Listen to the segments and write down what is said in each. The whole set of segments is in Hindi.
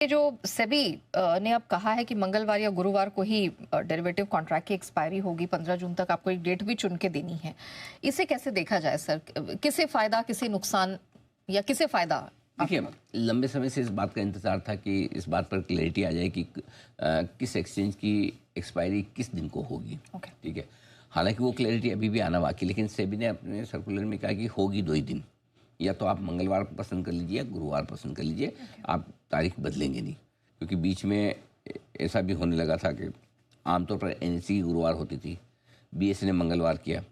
ये जो सेबी ने अब कहा है कि मंगलवार या गुरुवार को ही डेरिवेटिव कॉन्ट्रैक्ट की एक्सपायरी होगी, 15 जून तक आपको एक डेट भी चुन के देनी है। इसे कैसे देखा जाए सर? किसे फायदा, किसे नुकसान या किसे फायदा? देखिए, लंबे समय से इस बात का इंतजार था कि इस बात पर क्लैरिटी आ जाए कि किस एक्सचेंज की एक्सपायरी किस दिन को होगी। ठीक है, हालांकि वो क्लैरिटी अभी भी आना बाकी, लेकिन सेबी ने अपने सर्कुलर में कहा कि होगी 2 ही दिन, या तो आप मंगलवार पसंद कर लीजिए या गुरुवार पसंद कर लीजिए, आप तारीख बदलेंगे नहीं। क्योंकि बीच में ऐसा भी होने लगा था कि आमतौर पर एनएससी की गुरुवार होती थी, बीएससी ने मंगलवार किया,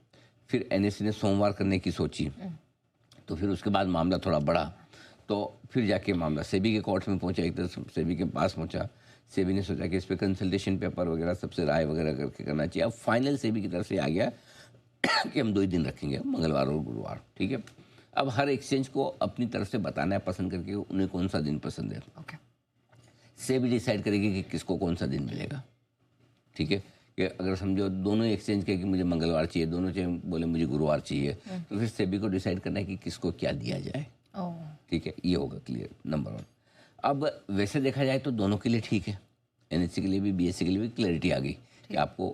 फिर एनएससी ने सोमवार करने की सोची, तो फिर उसके बाद मामला थोड़ा बढ़ा, तो फिर जाके मामला सेबी के कोर्ट में पहुंचा, एक तरह सेबी के पास पहुंचा। सेबी ने सोचा कि इस पर कंसल्टेशन पेपर वगैरह सबसे राय वगैरह करके करना चाहिए। अब फाइनल सेबी की तरफ से आ गया कि हम 2 ही दिन रखेंगे, मंगलवार और गुरुवार। ठीक है, अब हर एक्सचेंज को अपनी तरफ से बताना है पसंद करके उन्हें कौन सा दिन पसंद है। सेबी डिसाइड करेगी कि किसको कौन सा दिन मिलेगा। ठीक है, कि अगर समझो दोनों एक्सचेंज के कि मुझे मंगलवार चाहिए, दोनों बोले मुझे गुरुवार चाहिए, तो फिर सेबी को डिसाइड करना है कि किसको क्या दिया जाए। ठीक है, ये होगा क्लियर, नंबर 1। अब वैसे देखा जाए तो दोनों के लिए ठीक है, एनएससी के लिए भी बीएससी के लिए भी क्लैरिटी आ गई कि आपको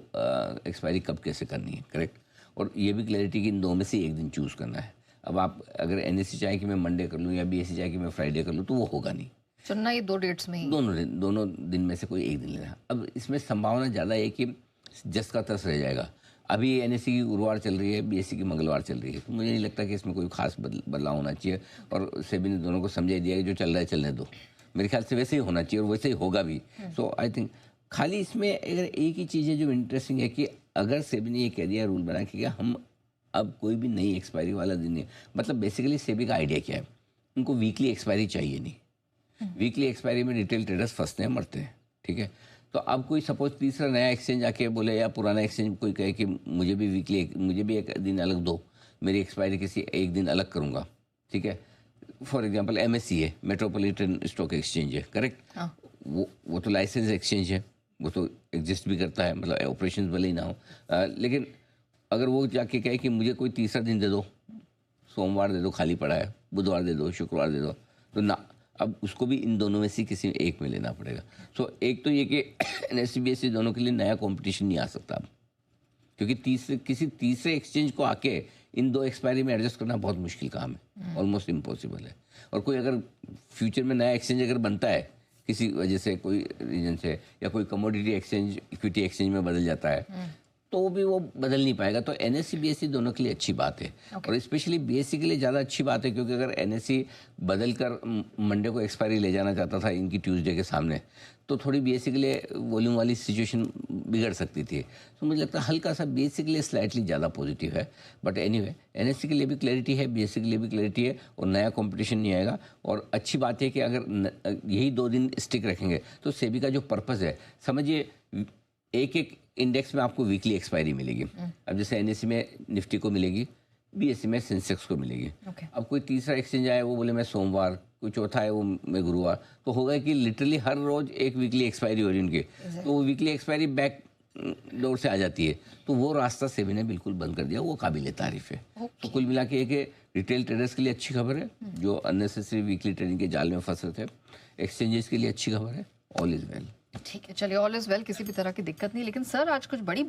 एक्सपायरी कब कैसे करनी है। करेक्ट, और ये भी क्लैरिटी कि इन 2 में से एक दिन चूज़ करना है। अब आप अगर एनएससी चाहे कि मैं मंडे कर लूँ या बीएससी चाहे कि मैं फ्राइडे कर लूँ, तो वो होगा नहीं। चुनना ये 2 डेट्स में ही, दोनों दिन में से कोई एक दिन लेना। अब इसमें संभावना ज़्यादा है कि जस का तस रह जाएगा। अभी एनएससी की गुरुवार चल रही है, बीएससी की मंगलवार चल रही है, तो मुझे नहीं लगता कि इसमें कोई खास बदलाव होना चाहिए। और सेबी ने दोनों को समझा दिया कि जो चल रहा है चलने दो। मेरे ख्याल से वैसे ही होना चाहिए और वैसे ही होगा भी। सो आई थिंक खाली इसमें अगर एक ही चीज़ है जो इंटरेस्टिंग है कि अगर सेबी ने ये कह दिया, रूल बना कि हम अब कोई भी नई एक्सपायरी वाला दिन नहीं, मतलब बेसिकली सेबी का आइडिया क्या है, उनको वीकली एक्सपायरी चाहिए नहीं। वीकली एक्सपायरी में रिटेल ट्रेडर्स फंसते हैं, मरते हैं। ठीक है, तो अब कोई सपोज तीसरा नया एक्सचेंज आके बोले या पुराना एक्सचेंज कोई कहे कि मुझे भी एक दिन अलग दो, मेरी एक्सपायरी किसी एक दिन अलग करूँगा। ठीक है, फॉर एग्जांपल एमएससी है, मेट्रोपॉलिटन स्टॉक एक्सचेंज है। करेक्ट, वो तो लाइसेंस एक्सचेंज है, वो तो एग्जिस्ट भी करता है, मतलब ऑपरेशन भले ही ना हो। लेकिन अगर वो जाके कहे कि मुझे कोई तीसरा दिन दे दो, सोमवार दे दो खाली पड़ा है, बुधवार दे दो, शुक्रवार दे दो, तो ना, अब उसको भी इन दोनों में से किसी एक में लेना पड़ेगा। सो एक तो ये कि एनएससी बीएससी दोनों के लिए नया कंपटीशन नहीं आ सकता अब, क्योंकि किसी तीसरे एक्सचेंज को आके इन 2 एक्सपायरी में एडजस्ट करना बहुत मुश्किल काम है, ऑलमोस्ट इम्पॉसिबल है। और कोई अगर फ्यूचर में नया एक्सचेंज अगर बनता है किसी वजह से, कोई रीजन से, या कोई कमोडिटी एक्सचेंज इक्विटी एक्सचेंज में बदल जाता है, तो भी वो बदल नहीं पाएगा। तो एनएससी बीएससी दोनों के लिए अच्छी बात है। और स्पेशली बीएससी के लिए ज़्यादा अच्छी बात है, क्योंकि अगर एनएससी बदल कर मंडे को एक्सपायरी ले जाना चाहता था इनकी ट्यूसडे के सामने, तो थोड़ी बीएससी के लिए वॉल्यूम वाली सिचुएशन बिगड़ सकती थी। तो मुझे लगता है हल्का सा बीएससी के लिए स्लाइटली ज़्यादा पॉजिटिव है। बट एनीवे, एनएससी के लिए भी क्लैरिटी है, बीएससी के लिए भी क्लैरिटी है, और नया कॉम्पिटिशन नहीं आएगा। और अच्छी बात है कि अगर यही 2 दिन स्टिक रखेंगे तो सेबी का जो पर्पज़ है, समझिए एक इंडेक्स में आपको वीकली एक्सपायरी मिलेगी। अब जैसे एनएससी में निफ्टी को मिलेगी, बीएससी में सेंसेक्स को मिलेगी। अब कोई तीसरा एक्सचेंज आए, वो बोले मैं सोमवार, कोई चौथा है वो मैं गुरुवार, तो होगा कि लिटरली हर रोज एक वीकली एक्सपायरी हो रही है उनकी, तो वो वीकली एक्सपायरी बैक डोर से आ जाती है। तो वो रास्ता सेबी ने बिल्कुल बंद कर दिया, वो काबिल तारीफ है। तो कुल मिला के एक रिटेल ट्रेडर्स के लिए अच्छी खबर है जो अननेसेसरी वीकली ट्रेडिंग के जाल में फंस रहे थे। एक्सचेंजेस के लिए अच्छी खबर है, ऑल इज वेल। ठीक है, चलिए, ऑल इज वेल, किसी भी तरह की दिक्कत नहीं। लेकिन सर, आज कुछ बड़ी